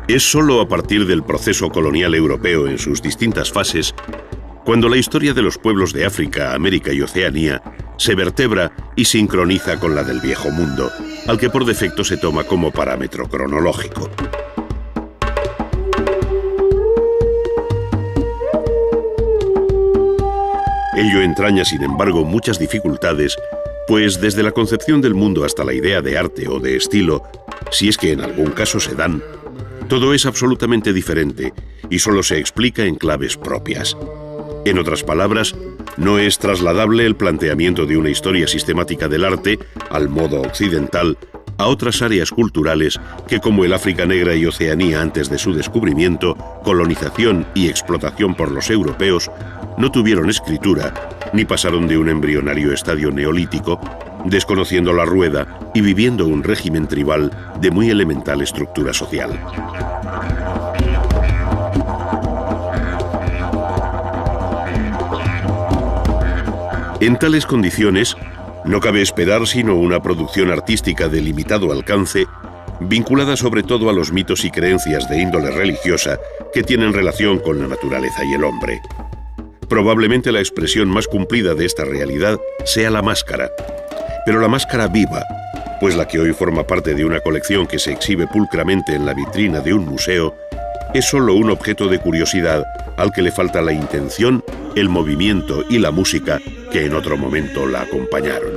Es solo a partir del proceso colonial europeo en sus distintas fases cuando la historia de los pueblos de África, América y Oceanía se vertebra y sincroniza con la del Viejo Mundo, al que por defecto se toma como parámetro cronológico. Ello entraña, sin embargo, muchas dificultades, pues desde la concepción del mundo hasta la idea de arte o de estilo, si es que en algún caso se dan, todo es absolutamente diferente y solo se explica en claves propias. En otras palabras, no es trasladable el planteamiento de una historia sistemática del arte, al modo occidental, a otras áreas culturales que, como el África Negra y Oceanía antes de su descubrimiento, colonización y explotación por los europeos, no tuvieron escritura ni pasaron de un embrionario estadio neolítico, desconociendo la rueda y viviendo un régimen tribal de muy elemental estructura social. En tales condiciones, no cabe esperar sino una producción artística de limitado alcance, vinculada sobre todo a los mitos y creencias de índole religiosa que tienen relación con la naturaleza y el hombre. Probablemente la expresión más cumplida de esta realidad sea la máscara, pero la máscara viva, pues la que hoy forma parte de una colección que se exhibe pulcramente en la vitrina de un museo, es solo un objeto de curiosidad al que le falta la intención, el movimiento y la música que en otro momento la acompañaron.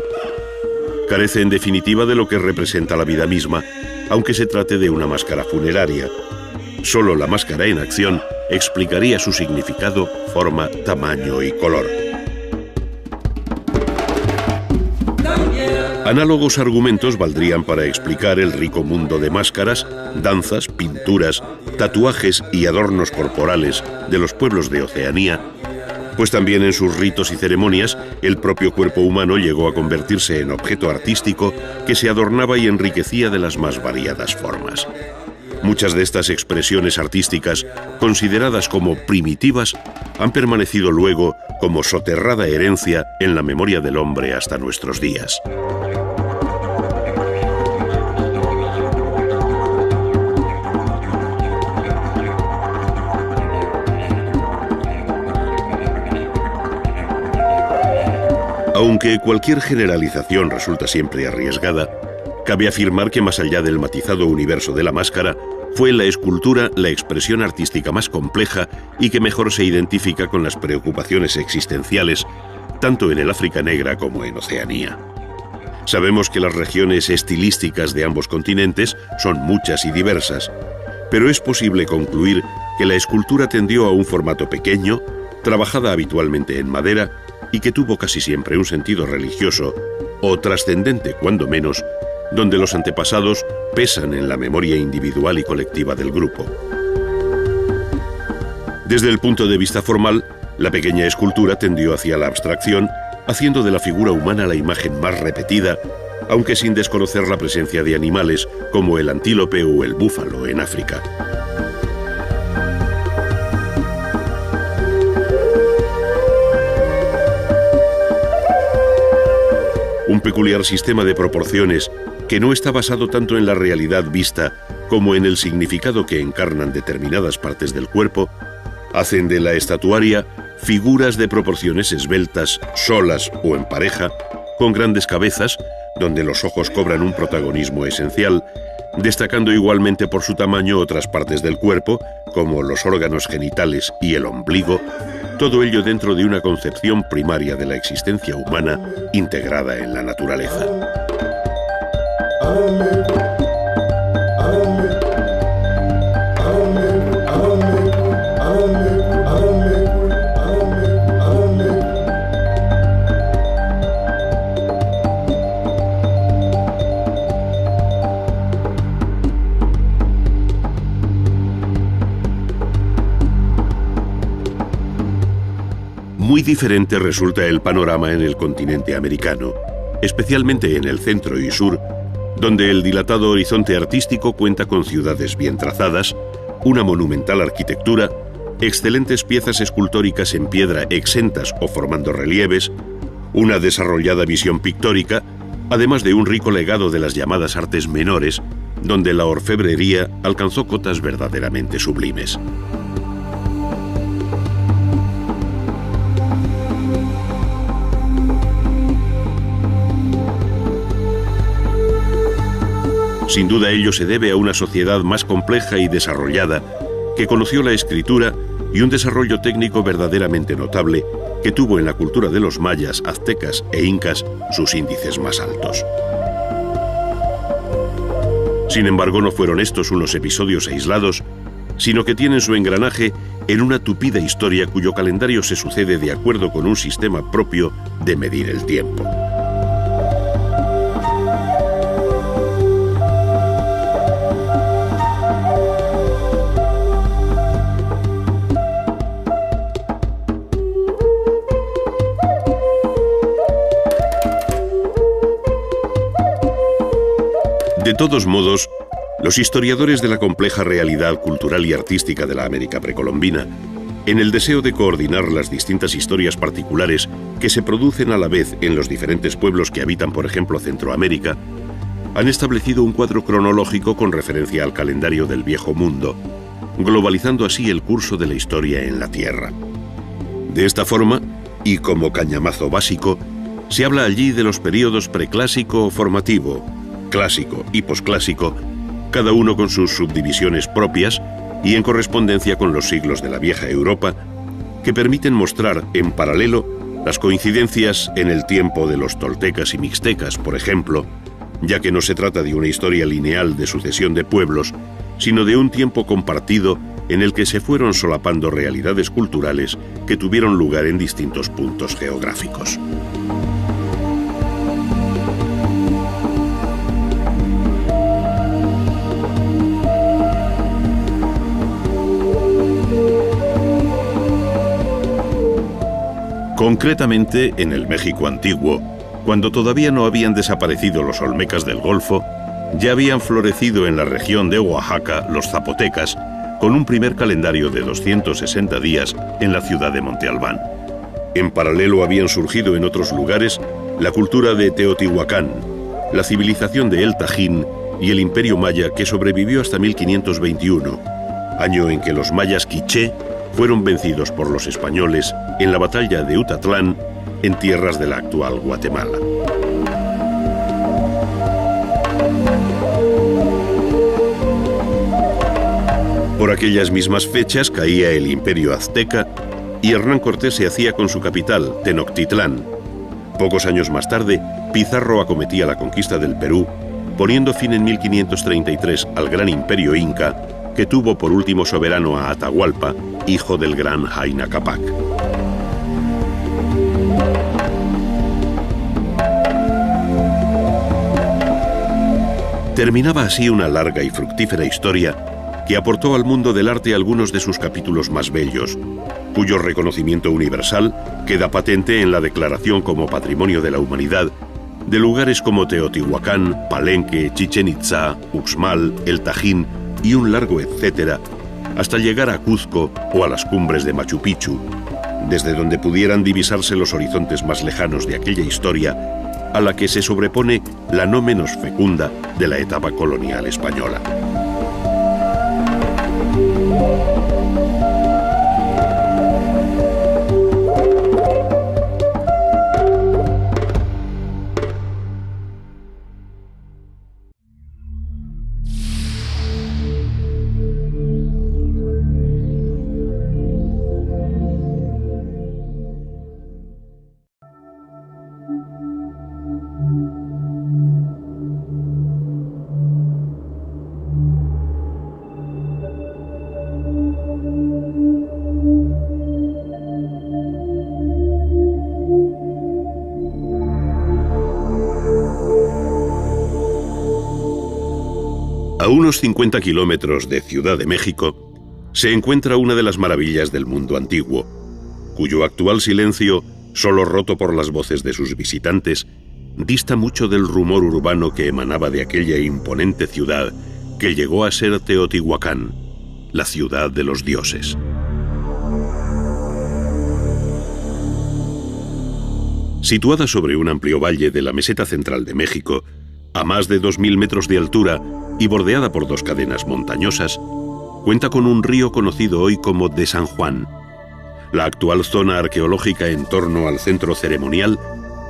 Carece en definitiva de lo que representa la vida misma, aunque se trate de una máscara funeraria. Solo la máscara en acción explicaría su significado, forma, tamaño y color. Análogos argumentos valdrían para explicar el rico mundo de máscaras, danzas, pinturas, tatuajes y adornos corporales de los pueblos de Oceanía, pues también en sus ritos y ceremonias el propio cuerpo humano llegó a convertirse en objeto artístico que se adornaba y enriquecía de las más variadas formas. Muchas de estas expresiones artísticas, consideradas como primitivas, han permanecido luego como soterrada herencia en la memoria del hombre hasta nuestros días. Aunque cualquier generalización resulta siempre arriesgada, cabe afirmar que más allá del matizado universo de la máscara, fue la escultura la expresión artística más compleja y que mejor se identifica con las preocupaciones existenciales, tanto en el África Negra como en Oceanía. Sabemos que las regiones estilísticas de ambos continentes son muchas y diversas, pero es posible concluir que la escultura tendió a un formato pequeño, trabajada habitualmente en madera, y que tuvo casi siempre un sentido religioso, o trascendente cuando menos, donde los antepasados pesan en la memoria individual y colectiva del grupo. Desde el punto de vista formal, la pequeña escultura tendió hacia la abstracción, haciendo de la figura humana la imagen más repetida, aunque sin desconocer la presencia de animales como el antílope o el búfalo en África. Un peculiar sistema de proporciones que no está basado tanto en la realidad vista como en el significado que encarnan determinadas partes del cuerpo, hacen de la estatuaria figuras de proporciones esbeltas, solas o en pareja, con grandes cabezas, donde los ojos cobran un protagonismo esencial, destacando igualmente por su tamaño otras partes del cuerpo, como los órganos genitales y el ombligo, todo ello dentro de una concepción primaria de la existencia humana integrada en la naturaleza. Muy diferente resulta el panorama en el continente americano, especialmente en el centro y sur, donde el dilatado horizonte artístico cuenta con ciudades bien trazadas, una monumental arquitectura, excelentes piezas escultóricas en piedra exentas o formando relieves, una desarrollada visión pictórica, además de un rico legado de las llamadas artes menores, donde la orfebrería alcanzó cotas verdaderamente sublimes. Sin duda ello se debe a una sociedad más compleja y desarrollada que conoció la escritura y un desarrollo técnico verdaderamente notable que tuvo en la cultura de los mayas, aztecas e incas sus índices más altos. Sin embargo, no fueron estos unos episodios aislados, sino que tienen su engranaje en una tupida historia cuyo calendario se sucede de acuerdo con un sistema propio de medir el tiempo. De todos modos, los historiadores de la compleja realidad cultural y artística de la América precolombina, en el deseo de coordinar las distintas historias particulares que se producen a la vez en los diferentes pueblos que habitan, por ejemplo, Centroamérica, han establecido un cuadro cronológico con referencia al calendario del Viejo Mundo, globalizando así el curso de la historia en la Tierra. De esta forma, y como cañamazo básico, se habla allí de los períodos preclásico o formativo, clásico y posclásico, cada uno con sus subdivisiones propias y en correspondencia con los siglos de la vieja Europa, que permiten mostrar en paralelo las coincidencias en el tiempo de los toltecas y mixtecas, por ejemplo, ya que no se trata de una historia lineal de sucesión de pueblos, sino de un tiempo compartido en el que se fueron solapando realidades culturales que tuvieron lugar en distintos puntos geográficos. Concretamente, en el México antiguo, cuando todavía no habían desaparecido los olmecas del Golfo, ya habían florecido en la región de Oaxaca los zapotecas, con un primer calendario de 260 días en la ciudad de Monte Albán. En paralelo habían surgido en otros lugares la cultura de Teotihuacán, la civilización de El Tajín y el imperio maya que sobrevivió hasta 1521, año en que los mayas quiché fueron vencidos por los españoles en la batalla de Utatlán, en tierras de la actual Guatemala. Por aquellas mismas fechas caía el imperio azteca y Hernán Cortés se hacía con su capital, Tenochtitlán. Pocos años más tarde, Pizarro acometía la conquista del Perú, poniendo fin en 1533 al gran imperio inca, que tuvo por último soberano a Atahualpa, hijo del gran Huayna Cápac. Terminaba así una larga y fructífera historia que aportó al mundo del arte algunos de sus capítulos más bellos, cuyo reconocimiento universal queda patente en la declaración como Patrimonio de la Humanidad de lugares como Teotihuacán, Palenque, Chichén Itzá, Uxmal, El Tajín y un largo etcétera, hasta llegar a Cuzco o a las cumbres de Machu Picchu, desde donde pudieran divisarse los horizontes más lejanos de aquella historia a la que se sobrepone la no menos fecunda de la etapa colonial española. A unos 50 kilómetros de Ciudad de México se encuentra una de las maravillas del mundo antiguo, cuyo actual silencio, solo roto por las voces de sus visitantes, dista mucho del rumor urbano que emanaba de aquella imponente ciudad que llegó a ser Teotihuacán, la ciudad de los dioses. Situada sobre un amplio valle de la meseta central de México, a más de 2000 metros de altura, y bordeada por dos cadenas montañosas, cuenta con un río conocido hoy como de San Juan. La actual zona arqueológica en torno al centro ceremonial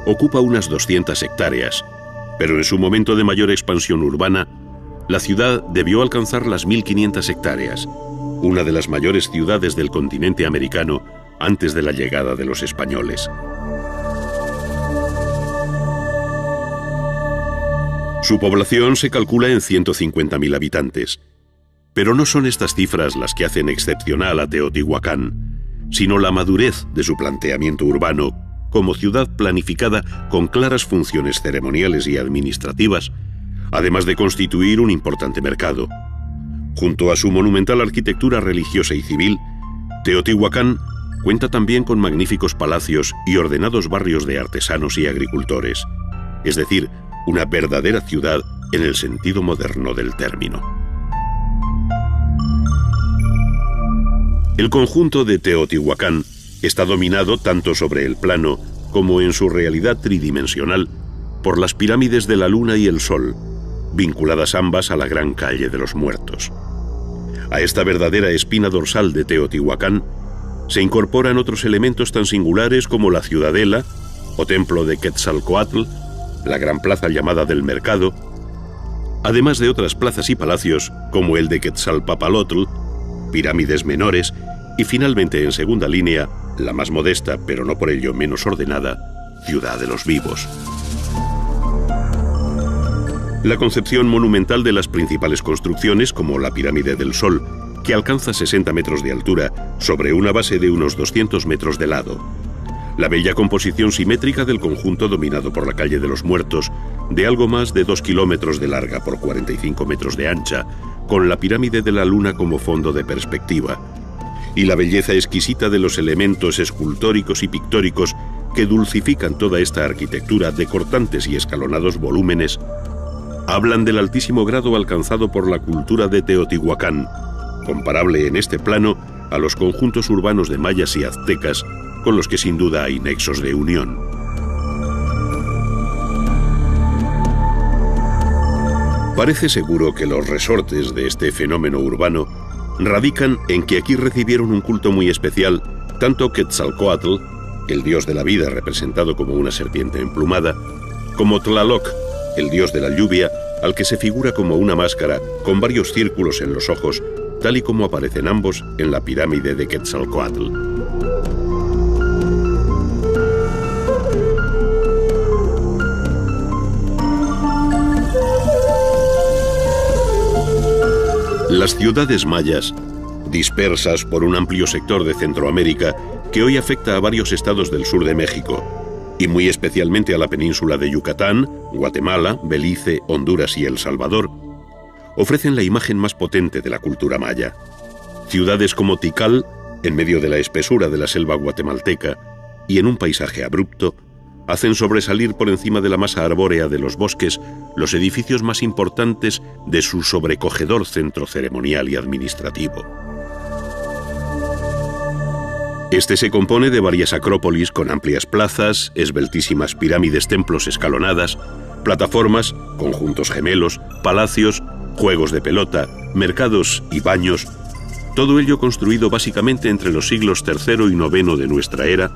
ocupa unas 200 hectáreas, pero en su momento de mayor expansión urbana, la ciudad debió alcanzar las 1.500 hectáreas, una de las mayores ciudades del continente americano antes de la llegada de los españoles. Su población se calcula en 150.000 habitantes. Pero no son estas cifras las que hacen excepcional a Teotihuacán, sino la madurez de su planteamiento urbano como ciudad planificada con claras funciones ceremoniales y administrativas, además de constituir un importante mercado. Junto a su monumental arquitectura religiosa y civil, Teotihuacán cuenta también con magníficos palacios y ordenados barrios de artesanos y agricultores, es decir, una verdadera ciudad en el sentido moderno del término. El conjunto de Teotihuacán está dominado tanto sobre el plano como en su realidad tridimensional por las pirámides de la Luna y el Sol, vinculadas ambas a la gran calle de los muertos. A esta verdadera espina dorsal de Teotihuacán se incorporan otros elementos tan singulares como la ciudadela o templo de Quetzalcóatl, la gran plaza llamada del Mercado, además de otras plazas y palacios como el de Quetzalpapalotl, pirámides menores y finalmente en segunda línea, la más modesta pero no por ello menos ordenada, Ciudad de los Vivos. La concepción monumental de las principales construcciones, como la Pirámide del Sol, que alcanza 60 metros de altura sobre una base de unos 200 metros de lado. La bella composición simétrica del conjunto dominado por la calle de los Muertos, de algo más de 2 kilómetros de larga por 45 metros de ancha, con la Pirámide de la Luna como fondo de perspectiva, y la belleza exquisita de los elementos escultóricos y pictóricos que dulcifican toda esta arquitectura de cortantes y escalonados volúmenes, hablan del altísimo grado alcanzado por la cultura de Teotihuacán, comparable en este plano a los conjuntos urbanos de mayas y aztecas, con los que sin duda hay nexos de unión. Parece seguro que los resortes de este fenómeno urbano radican en que aquí recibieron un culto muy especial tanto Quetzalcóatl, el dios de la vida representado como una serpiente emplumada, como Tlaloc, el dios de la lluvia, al que se figura como una máscara con varios círculos en los ojos, tal y como aparecen ambos en la pirámide de Quetzalcóatl. Las ciudades mayas, dispersas por un amplio sector de Centroamérica que hoy afecta a varios estados del sur de México, y muy especialmente a la península de Yucatán, Guatemala, Belice, Honduras y El Salvador, ofrecen la imagen más potente de la cultura maya. Ciudades como Tikal, en medio de la espesura de la selva guatemalteca y en un paisaje abrupto, hacen sobresalir por encima de la masa arbórea de los bosques los edificios más importantes de su sobrecogedor centro ceremonial y administrativo. Este se compone de varias acrópolis con amplias plazas, esbeltísimas pirámides, templos escalonadas, plataformas, conjuntos gemelos, palacios, juegos de pelota, mercados y baños, todo ello construido básicamente entre los siglos III y IX de nuestra era,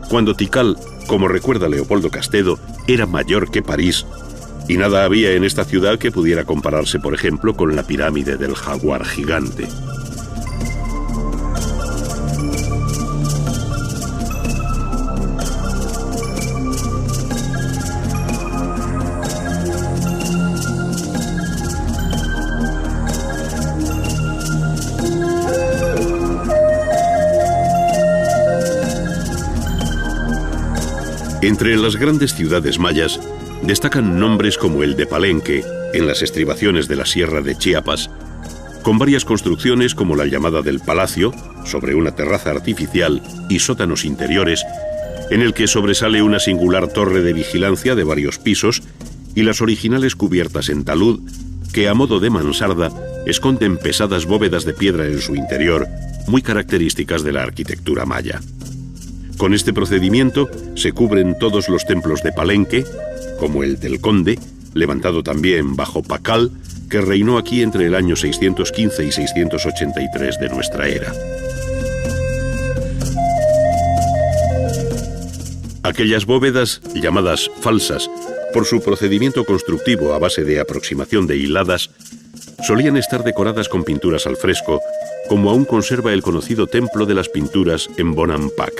cuando Tikal, como recuerda Leopoldo Castedo, era mayor que París, y nada había en esta ciudad que pudiera compararse, por ejemplo, con la pirámide del jaguar gigante. Entre las grandes ciudades mayas destacan nombres como el de Palenque, en las estribaciones de la Sierra de Chiapas, con varias construcciones como la llamada del Palacio, sobre una terraza artificial y sótanos interiores, en el que sobresale una singular torre de vigilancia de varios pisos y las originales cubiertas en talud, que a modo de mansarda esconden pesadas bóvedas de piedra en su interior, muy características de la arquitectura maya. Con este procedimiento se cubren todos los templos de Palenque, como el del Conde, levantado también bajo Pakal, que reinó aquí entre el año 615 y 683 de nuestra era. Aquellas bóvedas, llamadas falsas, por su procedimiento constructivo a base de aproximación de hiladas, solían estar decoradas con pinturas al fresco, como aún conserva el conocido Templo de las Pinturas en Bonampak.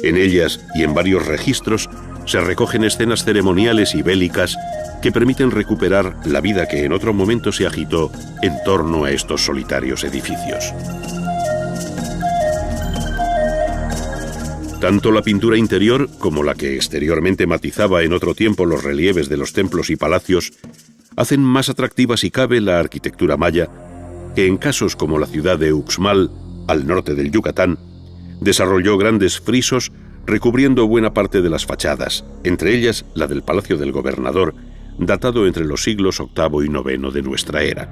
En ellas y en varios registros se recogen escenas ceremoniales y bélicas que permiten recuperar la vida que en otro momento se agitó en torno a estos solitarios edificios. Tanto la pintura interior como la que exteriormente matizaba en otro tiempo los relieves de los templos y palacios hacen más atractiva si cabe la arquitectura maya, que en casos como la ciudad de Uxmal, al norte del Yucatán, desarrolló grandes frisos recubriendo buena parte de las fachadas, entre ellas la del Palacio del Gobernador, datado entre los siglos VIII y IX de nuestra era.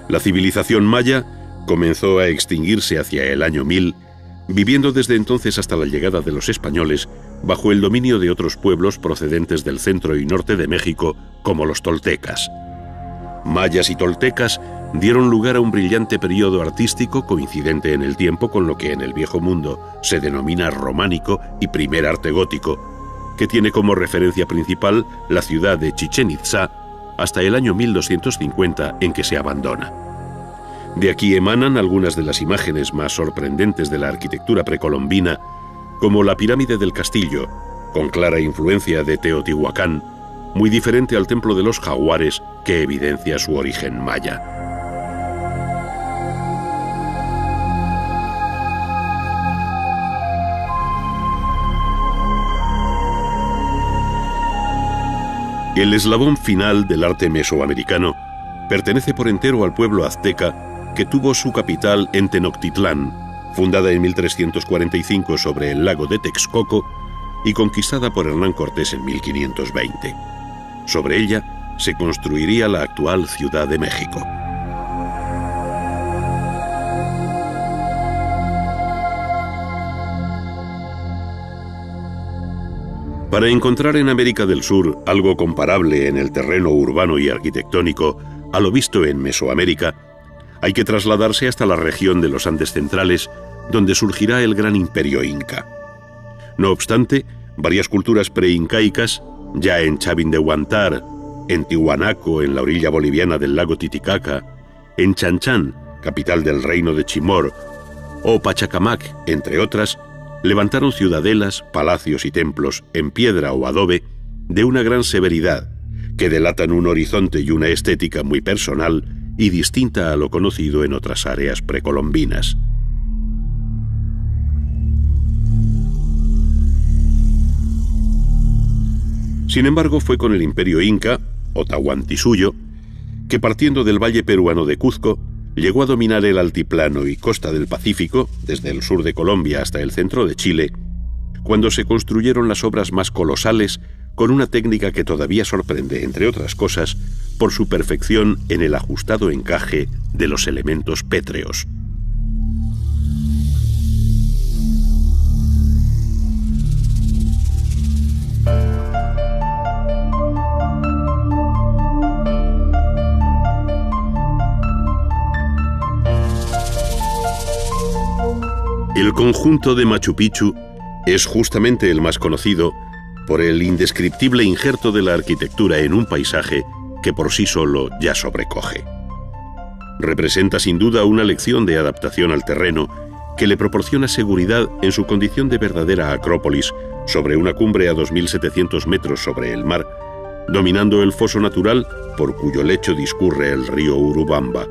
La civilización maya comenzó a extinguirse hacia el año 1000, viviendo desde entonces hasta la llegada de los españoles bajo el dominio de otros pueblos procedentes del centro y norte de México, como los toltecas. Mayas y toltecas dieron lugar a un brillante periodo artístico coincidente en el tiempo con lo que en el Viejo Mundo se denomina románico y primer arte gótico, que tiene como referencia principal la ciudad de Chichén Itzá hasta el año 1250, en que se abandona. De aquí emanan algunas de las imágenes más sorprendentes de la arquitectura precolombina, como la pirámide del castillo, con clara influencia de Teotihuacán, muy diferente al templo de los jaguares, que evidencia su origen maya. El eslabón final del arte mesoamericano pertenece por entero al pueblo azteca, que tuvo su capital en Tenochtitlán, fundada en 1345 sobre el lago de Texcoco y conquistada por Hernán Cortés en 1520. Sobre ella se construiría la actual Ciudad de México. Para encontrar en América del Sur algo comparable en el terreno urbano y arquitectónico a lo visto en Mesoamérica, hay que trasladarse hasta la región de los Andes centrales, donde surgirá el gran imperio inca. No obstante, varias culturas preincaicas, ya en Chavín de Huántar, en Tiwanaco, en la orilla boliviana del lago Titicaca, en Chanchán, capital del reino de Chimor, o Pachacamac, entre otras, levantaron ciudadelas, palacios y templos en piedra o adobe de una gran severidad, que delatan un horizonte y una estética muy personal y distinta a lo conocido en otras áreas precolombinas. Sin embargo, fue con el imperio inca, o Tahuantinsuyo, que partiendo del valle peruano de Cuzco, llegó a dominar el altiplano y costa del Pacífico, desde el sur de Colombia hasta el centro de Chile, cuando se construyeron las obras más colosales con una técnica que todavía sorprende, entre otras cosas, por su perfección en el ajustado encaje de los elementos pétreos. El conjunto de Machu Picchu es justamente el más conocido por el indescriptible injerto de la arquitectura en un paisaje que por sí solo ya sobrecoge. Representa sin duda una lección de adaptación al terreno que le proporciona seguridad en su condición de verdadera acrópolis sobre una cumbre a 2.700 metros sobre el mar, dominando el foso natural por cuyo lecho discurre el río Urubamba.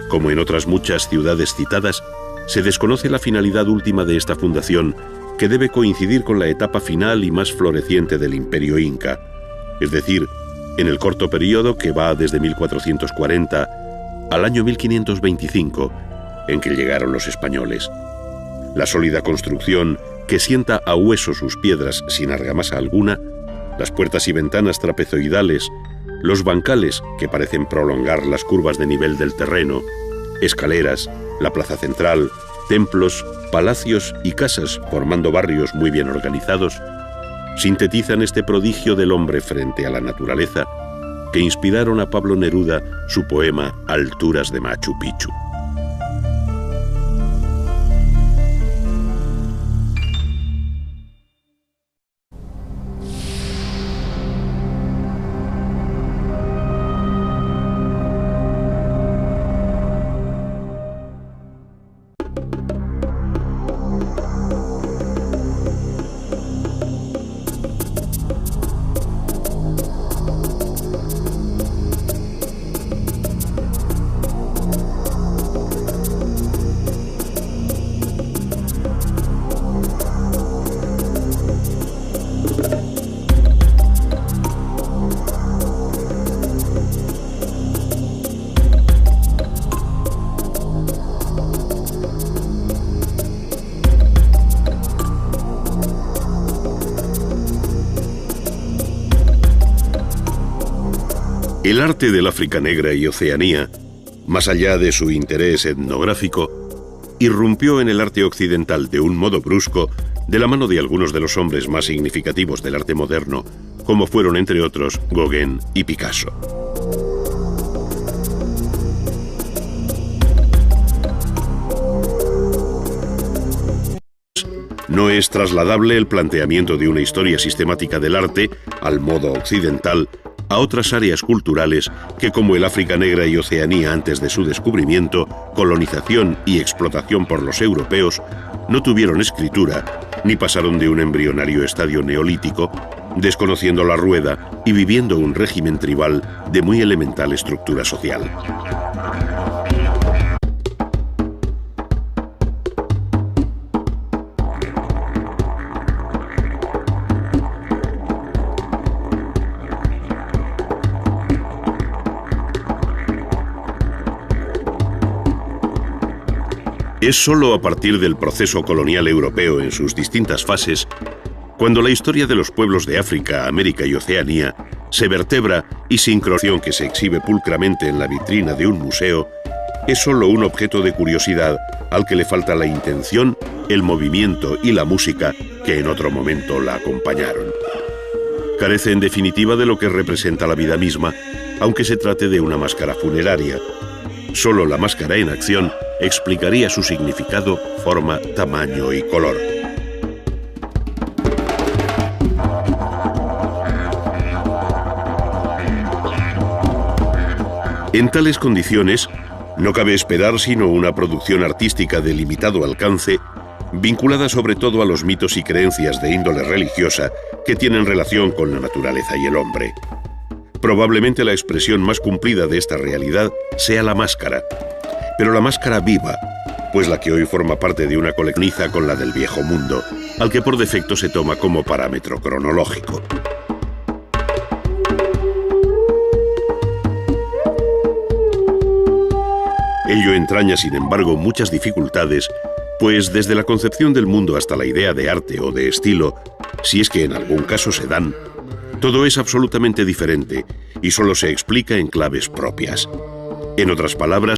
Como en otras muchas ciudades citadas, se desconoce la finalidad última de esta fundación, que debe coincidir con la etapa final y más floreciente del imperio inca, es decir, en el corto periodo que va desde 1440 al año 1525, en que llegaron los españoles. La sólida construcción, que sienta a hueso sus piedras sin argamasa alguna, las puertas y ventanas trapezoidales, los bancales que parecen prolongar las curvas de nivel del terreno, escaleras, la plaza central, templos, palacios y casas formando barrios muy bien organizados, sintetizan este prodigio del hombre frente a la naturaleza que inspiraron a Pablo Neruda su poema Alturas de Machu Picchu. El arte del África Negra y Oceanía, más allá de su interés etnográfico, irrumpió en el arte occidental de un modo brusco de la mano de algunos de los hombres más significativos del arte moderno, como fueron, entre otros, Gauguin y Picasso. No es trasladable el planteamiento de una historia sistemática del arte, al modo occidental, a otras áreas culturales que, como el África Negra y Oceanía antes de su descubrimiento, colonización y explotación por los europeos, no tuvieron escritura ni pasaron de un embrionario estadio neolítico, desconociendo la rueda y viviendo un régimen tribal de muy elemental estructura social. Es sólo a partir del proceso colonial europeo en sus distintas fases cuando la historia de los pueblos de África, América y Oceanía se vertebra y sincronización que se exhibe pulcramente en la vitrina de un museo es sólo un objeto de curiosidad al que le falta la intención, el movimiento y la música que en otro momento la acompañaron. Carece en definitiva de lo que representa la vida misma, aunque se trate de una máscara funeraria. Solo la máscara en acción explicaría su significado, forma, tamaño y color. En tales condiciones, no cabe esperar sino una producción artística de limitado alcance, vinculada sobre todo a los mitos y creencias de índole religiosa que tienen relación con la naturaleza y el hombre. Probablemente la expresión más cumplida de esta realidad sea la máscara, pero la máscara viva, pues la que hoy forma parte de una colecniza con la del viejo mundo, al que por defecto se toma como parámetro cronológico. Ello entraña, sin embargo, muchas dificultades, pues desde la concepción del mundo hasta la idea de arte o de estilo, si es que en algún caso se dan, todo es absolutamente diferente y solo se explica en claves propias. En otras palabras,